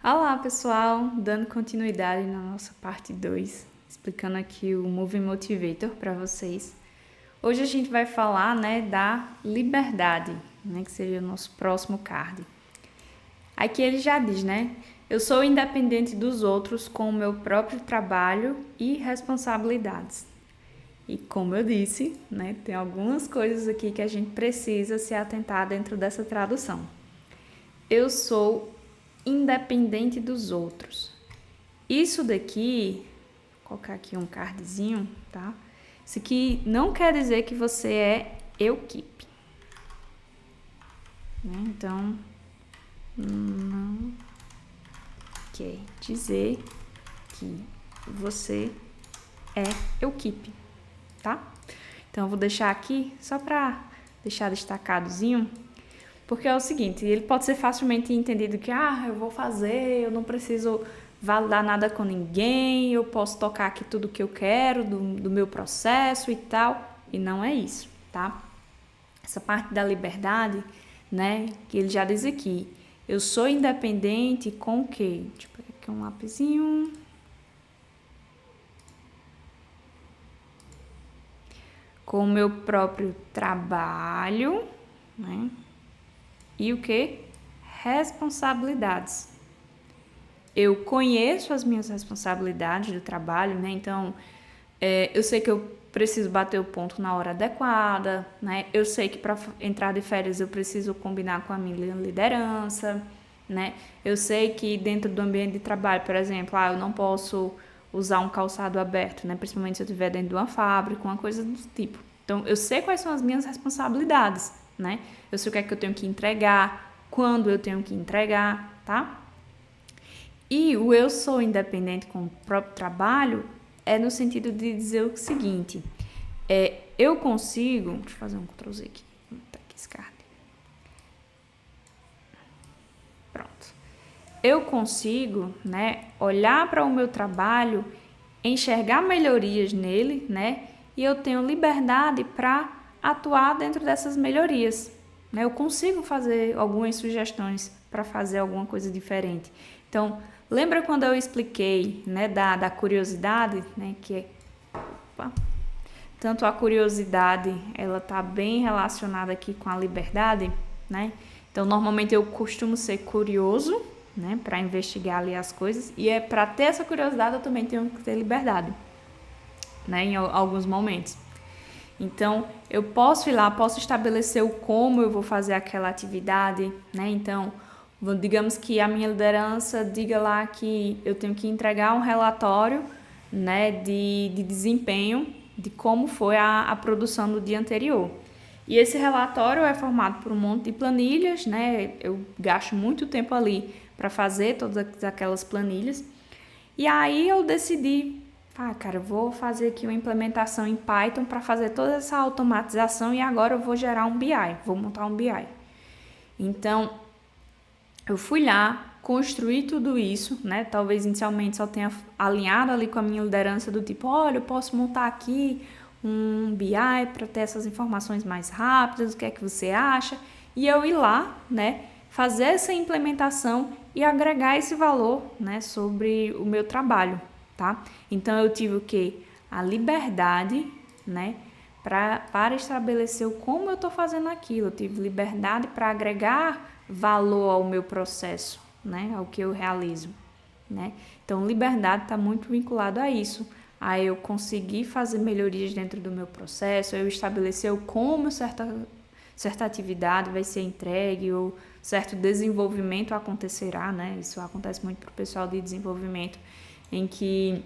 Olá, pessoal! Dando continuidade na nossa parte 2, explicando aqui o Movie Motivator para vocês. Hoje a gente vai falar, da liberdade, que seria o nosso próximo card. Aqui ele já diz, eu sou independente dos outros com o meu próprio trabalho e responsabilidades. E como eu disse, tem algumas coisas aqui que a gente precisa se atentar dentro dessa tradução. Eu sou independente dos outros. Isso daqui, vou colocar aqui um cardzinho, tá? Isso aqui não quer dizer que você é equipe. Então, não quer dizer que você é equipe, tá? Então, eu vou deixar aqui só para deixar destacadozinho. Porque é o seguinte, ele pode ser facilmente entendido que, eu vou fazer, eu não preciso validar nada com ninguém, eu posso tocar aqui tudo que eu quero do meu processo e tal. E não é isso, tá? Essa parte da liberdade, que ele já diz aqui, eu sou independente com o quê? Deixa eu pegar aqui um lapisinho. Com o meu próprio trabalho, E o que? Responsabilidades. Eu conheço as minhas responsabilidades do trabalho, Então, eu sei que eu preciso bater o ponto na hora adequada, Eu sei que para entrar de férias eu preciso combinar com a minha liderança, Eu sei que dentro do ambiente de trabalho, por exemplo, eu não posso usar um calçado aberto, Principalmente se eu estiver dentro de uma fábrica, uma coisa do tipo. Então, eu sei quais são as minhas responsabilidades, Eu sei o que é que eu tenho que entregar, quando eu tenho que entregar, tá? E o eu sou independente com o próprio trabalho é no sentido de dizer o seguinte, eu consigo, deixa eu fazer um Ctrl Z aqui, tá aqui esse card. Pronto. Eu consigo, olhar para o meu trabalho, enxergar melhorias nele, E eu tenho liberdade para atuar dentro dessas melhorias, Eu consigo fazer algumas sugestões para fazer alguma coisa diferente. Então, lembra quando eu expliquei, da curiosidade, que tanto a curiosidade, ela está bem relacionada aqui com a liberdade, Então, normalmente eu costumo ser curioso, para investigar ali as coisas, e para ter essa curiosidade eu também tenho que ter liberdade, em alguns momentos. Então, eu posso ir lá, posso estabelecer o como eu vou fazer aquela atividade, Então, digamos que a minha liderança diga lá que eu tenho que entregar um relatório, de desempenho, de como foi a produção do dia anterior. E esse relatório é formado por um monte de planilhas, Eu gasto muito tempo ali para fazer todas aquelas planilhas. E aí eu decidi, eu vou fazer aqui uma implementação em Python para fazer toda essa automatização e agora eu vou gerar um BI, vou montar um BI. Então, eu fui lá, construí tudo isso, Talvez inicialmente só tenha alinhado ali com a minha liderança do tipo, olha, eu posso montar aqui um BI para ter essas informações mais rápidas, o que é que você acha? E eu ir lá, fazer essa implementação e agregar esse valor, sobre o meu trabalho, tá? Então, eu tive o quê? A liberdade, para estabelecer como eu estou fazendo aquilo. Eu tive liberdade para agregar valor ao meu processo, ao que eu realizo, Então, liberdade está muito vinculado a isso. A eu conseguir fazer melhorias dentro do meu processo, eu estabelecer como certa atividade vai ser entregue ou certo desenvolvimento acontecerá, Isso acontece muito para o pessoal de desenvolvimento, em que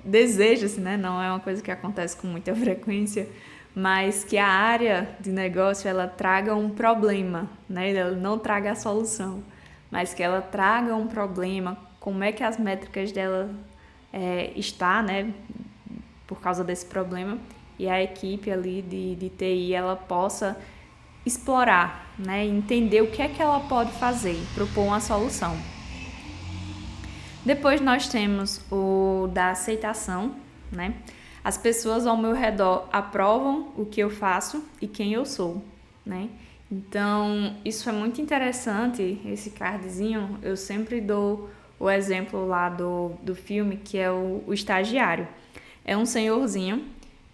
deseja-se, não é uma coisa que acontece com muita frequência, mas que a área de negócio ela traga um problema, Ela não traga a solução, mas que ela traga um problema, como é que as métricas dela está, por causa desse problema, e a equipe ali de TI ela possa explorar, entender o que é que ela pode fazer, propor uma solução. Depois nós temos o da aceitação, As pessoas ao meu redor aprovam o que eu faço e quem eu sou, Então, isso é muito interessante, esse cardzinho. Eu sempre dou o exemplo lá do filme, que é o estagiário. É um senhorzinho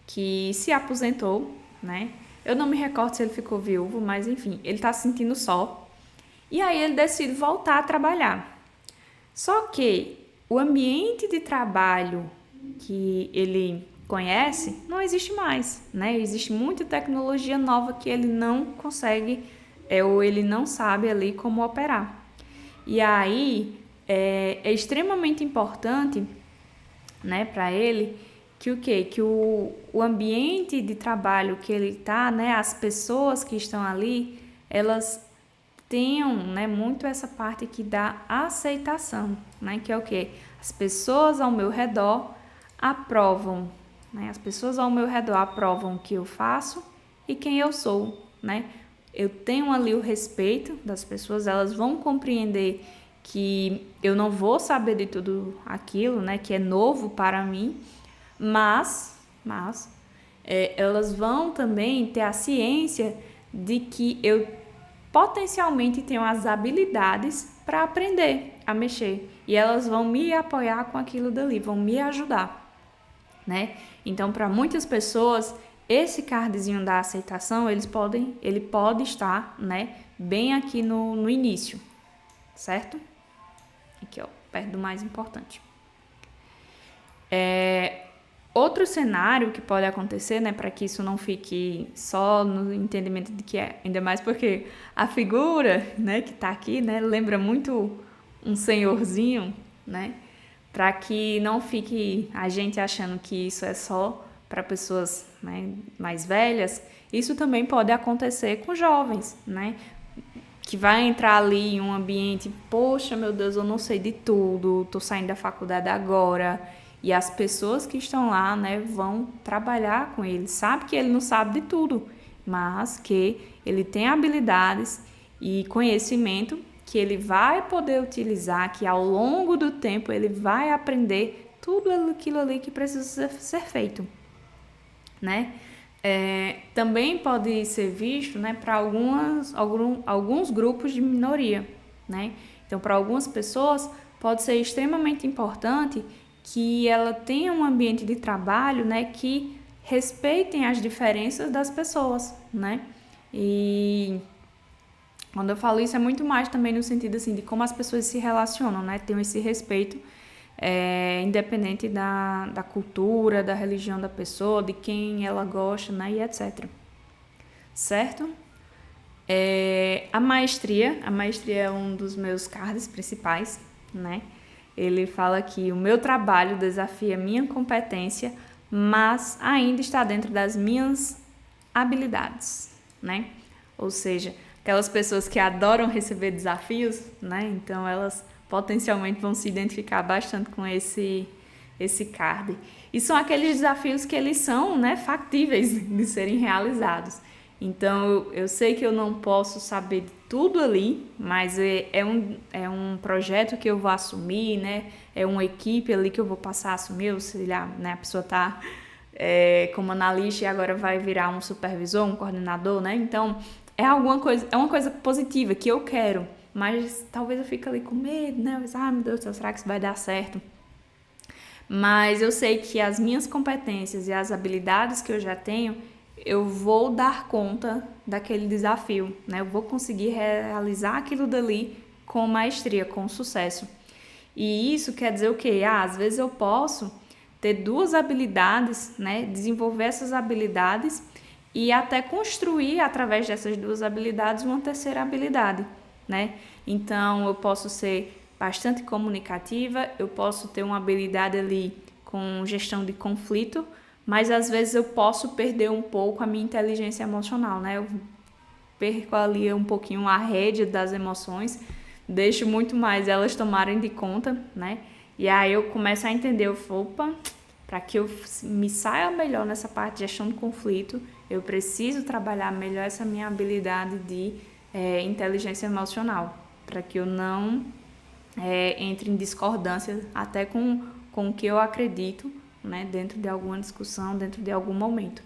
que se aposentou, né? Eu não me recordo se ele ficou viúvo, mas enfim, ele tá se sentindo só. E aí ele decide voltar a trabalhar. Só que o ambiente de trabalho que ele conhece não existe mais, né? Existe muita tecnologia nova que ele não consegue ou ele não sabe ali como operar. E aí é extremamente importante, né, para ele que o quê? Que o ambiente de trabalho que ele tá, né, as pessoas que estão ali, elas tenham, né, muito essa parte aqui da aceitação, né, que é o quê? As pessoas ao meu redor aprovam, né, as pessoas ao meu redor aprovam o que eu faço e quem eu sou, né? Eu tenho ali o respeito das pessoas, elas vão compreender que eu não vou saber de tudo aquilo, né, que é novo para mim, mas elas vão também ter a ciência de que eu potencialmente tenho as habilidades para aprender a mexer e elas vão me apoiar com aquilo dali, vão me ajudar, né? Então, para muitas pessoas, esse cardzinho da aceitação, ele pode estar, né, bem aqui no início, certo? Aqui, ó, perto do mais importante. Outro cenário que pode acontecer, né, para que isso não fique só no entendimento de que é, ainda mais porque a figura, né, que tá aqui, né, lembra muito um senhorzinho, né, para que não fique a gente achando que isso é só para pessoas, né, mais velhas. Isso também pode acontecer com jovens, né, que vai entrar ali em um ambiente, poxa, meu Deus, eu não sei de tudo, tô saindo da faculdade agora, e as pessoas que estão lá, né, vão trabalhar com ele. Sabe que ele não sabe de tudo, mas que ele tem habilidades e conhecimento que ele vai poder utilizar, que ao longo do tempo ele vai aprender tudo aquilo ali que precisa ser feito, né? Também pode ser visto, né, para alguns grupos de minoria, né? Então, para algumas pessoas pode ser extremamente importante que ela tenha um ambiente de trabalho, né, que respeitem as diferenças das pessoas, né? E quando eu falo isso é muito mais também no sentido assim de como as pessoas se relacionam, né? Tem esse respeito independente da cultura, da religião da pessoa, de quem ela gosta, né, e etc. Certo? A maestria é um dos meus cards principais, né? Ele fala que o meu trabalho desafia minha competência, mas ainda está dentro das minhas habilidades, né? Ou seja, aquelas pessoas que adoram receber desafios, né? Então elas potencialmente vão se identificar bastante com esse card. E são aqueles desafios que eles são, né, factíveis de serem realizados. Então, eu sei que eu não posso saber de tudo ali, mas é um projeto que eu vou assumir, né? É uma equipe ali que eu vou passar a assumir, ou sei lá, né? A pessoa tá como analista e agora vai virar um supervisor, um coordenador, né? Então, é uma coisa positiva que eu quero, mas talvez eu fique ali com medo, né? Meu Deus do céu, será que isso vai dar certo? Mas eu sei que as minhas competências e as habilidades que eu já tenho, eu vou dar conta daquele desafio, né? Eu vou conseguir realizar aquilo dali com maestria, com sucesso. E isso quer dizer o quê? Às vezes eu posso ter duas habilidades, né? Desenvolver essas habilidades e até construir através dessas duas habilidades uma terceira habilidade, né? Então eu posso ser bastante comunicativa, eu posso ter uma habilidade ali com gestão de conflito, mas às vezes eu posso perder um pouco a minha inteligência emocional, né? Eu perco ali um pouquinho a rédea das emoções, deixo muito mais elas tomarem de conta, né? E aí eu começo a entender, opa, para que eu me saia melhor nessa parte de gestão de conflito, eu preciso trabalhar melhor essa minha habilidade de inteligência emocional, para que eu não entre em discordância até com o que eu acredito, né, dentro de alguma discussão, dentro de algum momento,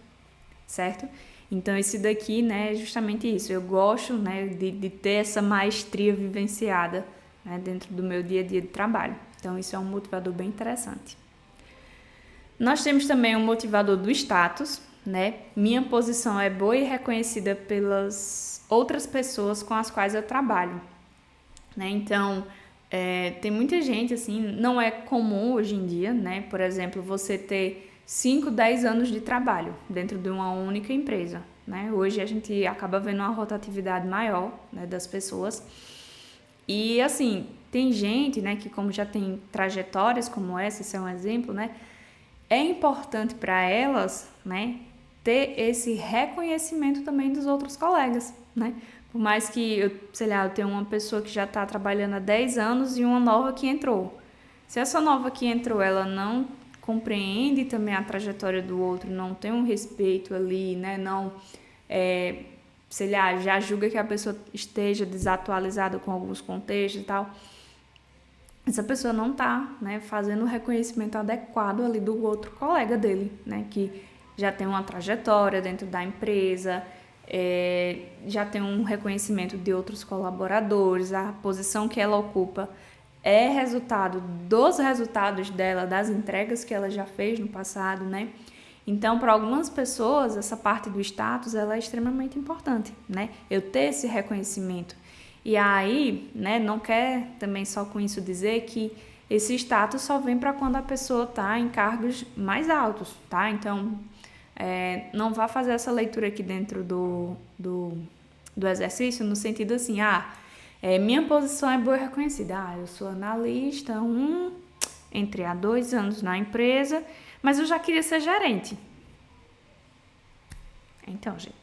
certo? Então, esse daqui, né, é justamente isso. Eu gosto, né, de ter essa maestria vivenciada, né, dentro do meu dia a dia de trabalho. Então, isso é um motivador bem interessante. Nós temos também um motivador do status, né? Minha posição é boa e reconhecida pelas outras pessoas com as quais eu trabalho, né? Então, tem muita gente, assim, não é comum hoje em dia, né? Por exemplo, você ter 5, 10 anos de trabalho dentro de uma única empresa, né? Hoje a gente acaba vendo uma rotatividade maior, né, das pessoas. E, assim, tem gente, né, que como já tem trajetórias como essa, esse é um exemplo, né? É importante para elas, né, ter esse reconhecimento também dos outros colegas, né? Por mais que, eu tenha uma pessoa que já está trabalhando há 10 anos e uma nova que entrou. Se essa nova que entrou, ela não compreende também a trajetória do outro, não tem um respeito ali, né? Não, já julga que a pessoa esteja desatualizada com alguns contextos e tal. Essa pessoa não está, né, fazendo o reconhecimento adequado ali do outro colega dele, né, que já tem uma trajetória dentro da empresa, já tem um reconhecimento de outros colaboradores, a posição que ela ocupa é resultado dos resultados dela, das entregas que ela já fez no passado, né? Então, para algumas pessoas, essa parte do status ela é extremamente importante, né? Eu ter esse reconhecimento. E aí, né, não quer também só com isso dizer que esse status só vem para quando a pessoa está em cargos mais altos, tá? Então, não vá fazer essa leitura aqui dentro do exercício no sentido assim, minha posição é boa e reconhecida. Eu sou analista, entrei há 2 anos na empresa, mas eu já queria ser gerente. Então, gente,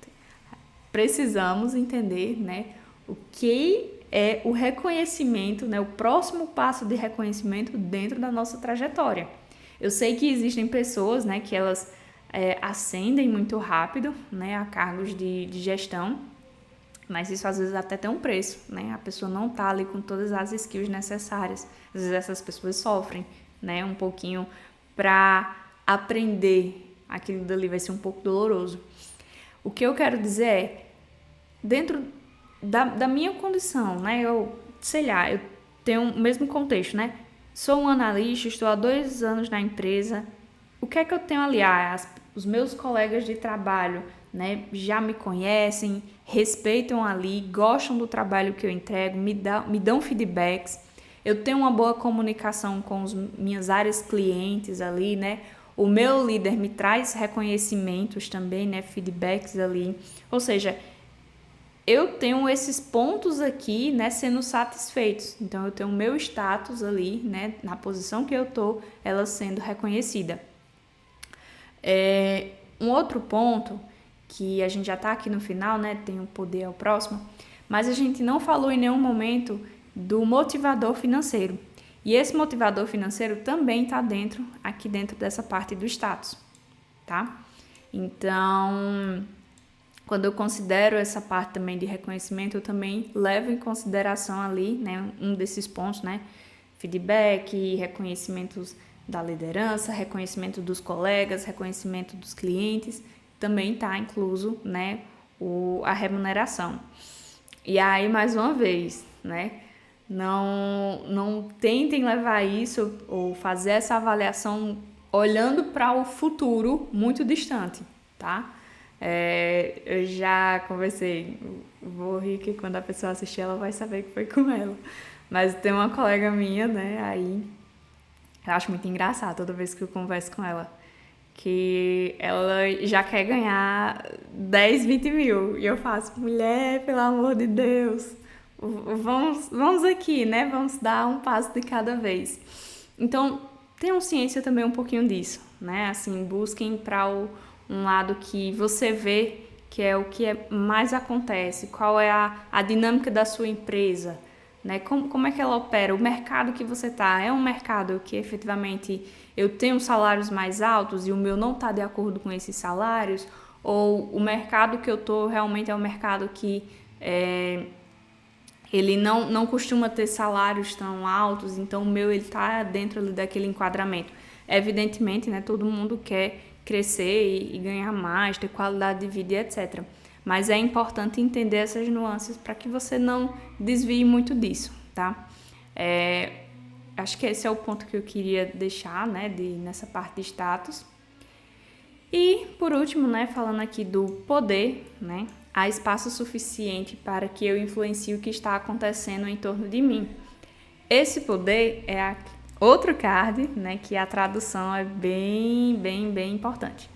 precisamos entender, né, o que é o reconhecimento, né, o próximo passo de reconhecimento dentro da nossa trajetória. Eu sei que existem pessoas, né, que elas ascendem muito rápido, né, a cargos de gestão, mas isso às vezes até tem um preço, né? A pessoa não tá ali com todas as skills necessárias. Às vezes essas pessoas sofrem, né, um pouquinho para aprender. Aquilo dali vai ser um pouco doloroso. O que eu quero dizer é, dentro da minha condição, né? Eu tenho o mesmo contexto, né? Sou um analista, estou há 2 anos na empresa. O que é que eu tenho ali? Os meus colegas de trabalho, né, já me conhecem, respeitam ali, gostam do trabalho que eu entrego, me dão feedbacks. Eu tenho uma boa comunicação com as minhas áreas clientes ali, né? O meu líder me traz reconhecimentos também, né, feedbacks ali. Ou seja, eu tenho esses pontos aqui, né, sendo satisfeitos. Então, eu tenho o meu status ali, né, na posição que eu tô, ela sendo reconhecida. Um outro ponto, que a gente já tá aqui no final, né, tem o poder ao próximo, mas a gente não falou em nenhum momento do motivador financeiro. E esse motivador financeiro também está aqui dentro dessa parte do status, tá? Então, quando eu considero essa parte também de reconhecimento, eu também levo em consideração ali, né, um desses pontos, né, feedback, reconhecimentos da liderança, reconhecimento dos colegas, reconhecimento dos clientes, também está incluso, né, a remuneração. E aí, mais uma vez, né, não tentem levar isso ou fazer essa avaliação olhando para o futuro muito distante, tá? Eu já conversei, vou rir que quando a pessoa assistir ela vai saber que foi com ela. Mas tem uma colega minha, né, aí eu acho muito engraçado toda vez que eu converso com ela, que ela já quer ganhar 10, 20 mil. E eu faço, mulher, pelo amor de Deus, vamos aqui, né? Vamos dar um passo de cada vez. Então, tenham ciência também um pouquinho disso, né? Assim, busquem para um lado que você vê que é o que mais acontece, qual é a dinâmica da sua empresa, né? Como é que ela opera, o mercado que você está, é um mercado que efetivamente eu tenho salários mais altos e o meu não está de acordo com esses salários, ou o mercado que eu estou realmente é um mercado que ele não costuma ter salários tão altos, então o meu ele está dentro ali daquele enquadramento. Evidentemente, né, todo mundo quer crescer e ganhar mais, ter qualidade de vida e etc. Mas é importante entender essas nuances para que você não desvie muito disso, tá? Acho que esse é o ponto que eu queria deixar, né, nessa parte de status. E, por último, né, falando aqui do poder, né, há espaço suficiente para que eu influencie o que está acontecendo em torno de mim. Esse poder é outro card, né, que a tradução é bem importante.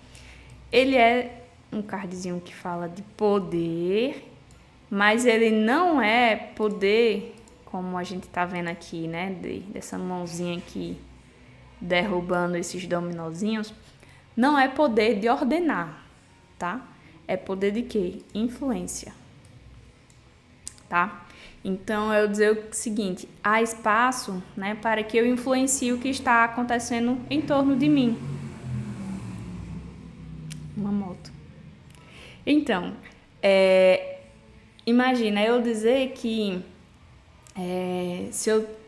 Ele é um cardzinho que fala de poder, mas ele não é poder como a gente tá vendo aqui, né, dessa mãozinha aqui derrubando esses dominozinhos. Não é poder de ordenar, tá? É poder de quê? Influência, tá? Então, eu dizer o seguinte, há espaço, né, para que eu influencie o que está acontecendo em torno de mim. Uma moto. Então, imagina eu dizer que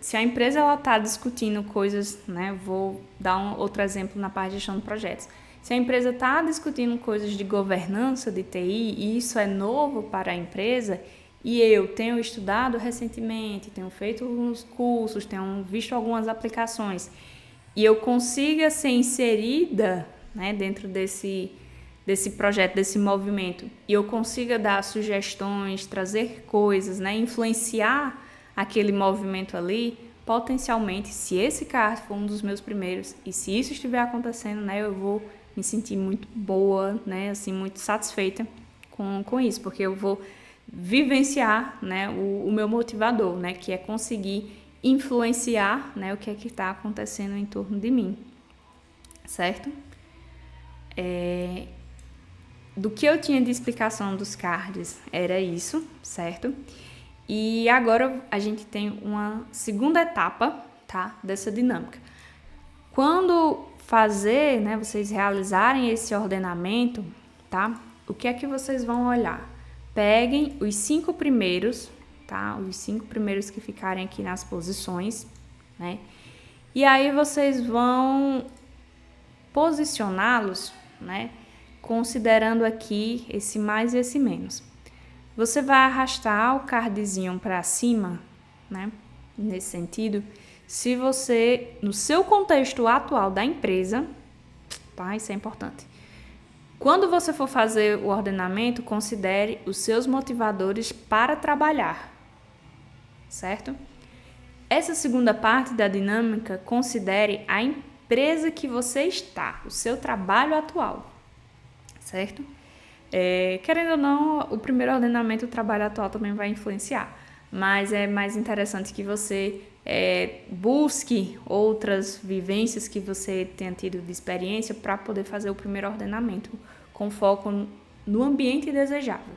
se a empresa está discutindo coisas, né, vou dar outro exemplo na parte de gestão de projetos. Se a empresa está discutindo coisas de governança de TI e isso é novo para a empresa, e eu tenho estudado recentemente, tenho feito alguns cursos, tenho visto algumas aplicações, e eu consiga ser inserida, né, dentro desse projeto, desse movimento, e eu consiga dar sugestões, trazer coisas, né, influenciar aquele movimento ali, potencialmente, se esse card for um dos meus primeiros, e se isso estiver acontecendo, né, eu vou me sentir muito boa, né, assim, muito satisfeita com isso, porque eu vou vivenciar, né, o meu motivador, né, que é conseguir influenciar, né, o que é que está acontecendo em torno de mim, certo? Do que eu tinha de explicação dos cards era isso, certo? E agora a gente tem uma segunda etapa, tá, dessa dinâmica. Quando né, vocês realizarem esse ordenamento, tá, o que é que vocês vão olhar? Peguem os 5 primeiros, tá, os 5 primeiros que ficarem aqui nas posições, né, e aí vocês vão posicioná-los, né, considerando aqui esse mais e esse menos. Você vai arrastar o cardzinho para cima, né? Nesse sentido, se você, no seu contexto atual da empresa, tá? Isso é importante. Quando você for fazer o ordenamento, considere os seus motivadores para trabalhar, certo? Essa segunda parte da dinâmica, considere a empresa que você está, o seu trabalho atual, certo? Querendo ou não, o primeiro ordenamento do trabalho atual também vai influenciar, mas é mais interessante que você busque outras vivências que você tenha tido de experiência para poder fazer o primeiro ordenamento com foco no ambiente desejável,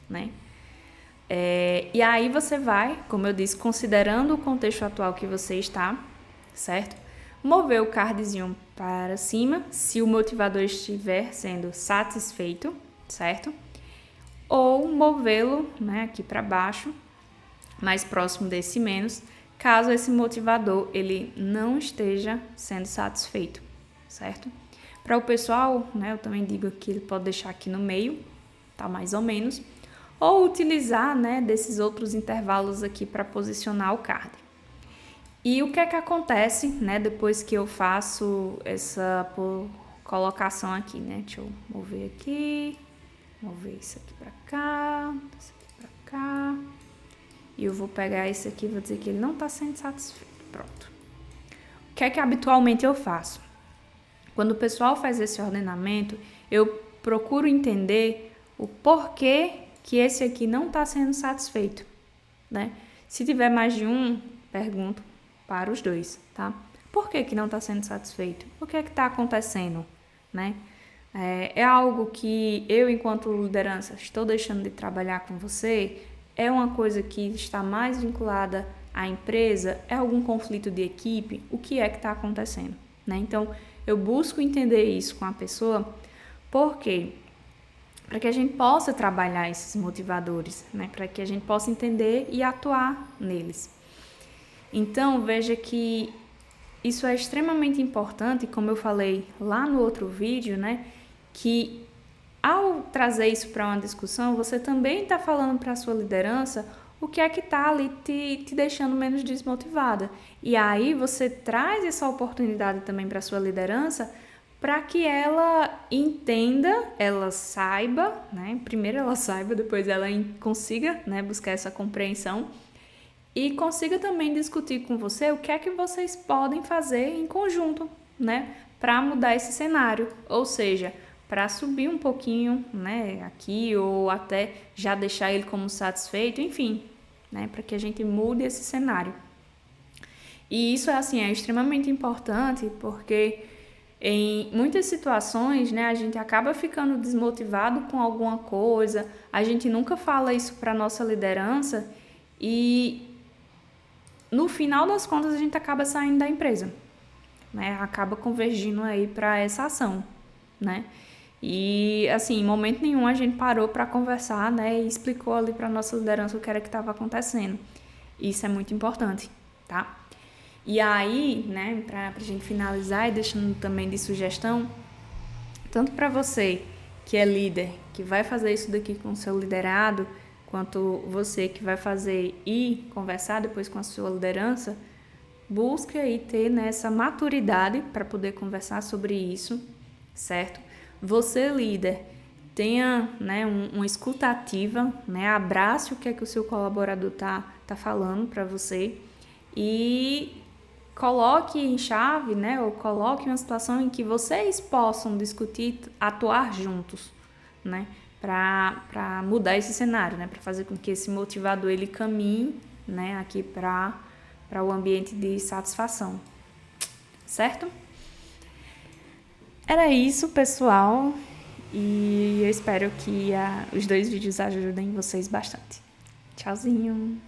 né? E aí você vai, como eu disse, considerando o contexto atual que você está, certo? Mover o cardzinho para cima, se o motivador estiver sendo satisfeito, certo? Ou movê-lo, né, aqui para baixo, mais próximo desse menos, caso esse motivador ele não esteja sendo satisfeito, certo? Para o pessoal, né, eu também digo que ele pode deixar aqui no meio, tá, mais ou menos, ou utilizar, né, desses outros intervalos aqui para posicionar o card. E o que é que acontece, né, depois que eu faço essa colocação aqui, né? Deixa eu mover aqui, mover isso aqui pra cá, isso aqui pra cá. E eu vou pegar esse aqui e vou dizer que ele não tá sendo satisfeito. Pronto. O que é que habitualmente eu faço? Quando o pessoal faz esse ordenamento, eu procuro entender o porquê que esse aqui não tá sendo satisfeito, né? Se tiver mais de um, pergunto para os dois, tá? Por que não está sendo satisfeito? O que é que está acontecendo, né? É algo que eu, enquanto liderança, estou deixando de trabalhar com você? É uma coisa que está mais vinculada à empresa? É algum conflito de equipe? O que é que está acontecendo, né? Então, eu busco entender isso com a pessoa, porque para que a gente possa trabalhar esses motivadores, né? Para que a gente possa entender e atuar neles. Então, veja que isso é extremamente importante, como eu falei lá no outro vídeo, né? Que ao trazer isso para uma discussão, você também está falando para a sua liderança o que é que está ali te deixando menos desmotivada. E aí você traz essa oportunidade também para a sua liderança para que ela entenda, ela saiba, né? Primeiro ela saiba, depois ela consiga, né, buscar essa compreensão e consiga também discutir com você o que é que vocês podem fazer em conjunto, né, para mudar esse cenário. Ou seja, para subir um pouquinho, né, aqui ou até já deixar ele como satisfeito, enfim, né, para que a gente mude esse cenário. E isso é extremamente importante porque em muitas situações, né, a gente acaba ficando desmotivado com alguma coisa, a gente nunca fala isso para nossa liderança e no final das contas a gente acaba saindo da empresa, né, acaba convergindo aí para essa ação, né. E assim, em momento nenhum a gente parou para conversar, né, e explicou ali para nossa liderança o que era que estava acontecendo. Isso é muito importante, tá? E aí, né, pra gente finalizar e deixando também de sugestão, tanto para você que é líder, que vai fazer isso daqui com o seu liderado, quanto você que vai fazer e conversar depois com a sua liderança, busque aí ter, né, essa maturidade para poder conversar sobre isso, certo? Você, líder, tenha, né, uma escuta ativa, né, abrace o que é que o seu colaborador tá falando para você e coloque em chave, né, ou coloque uma situação em que vocês possam discutir, atuar juntos, né, para mudar esse cenário, né, para fazer com que esse motivador ele caminhe, né, aqui para o ambiente de satisfação, certo? Era isso, pessoal, e eu espero que os 2 vídeos ajudem vocês bastante. Tchauzinho!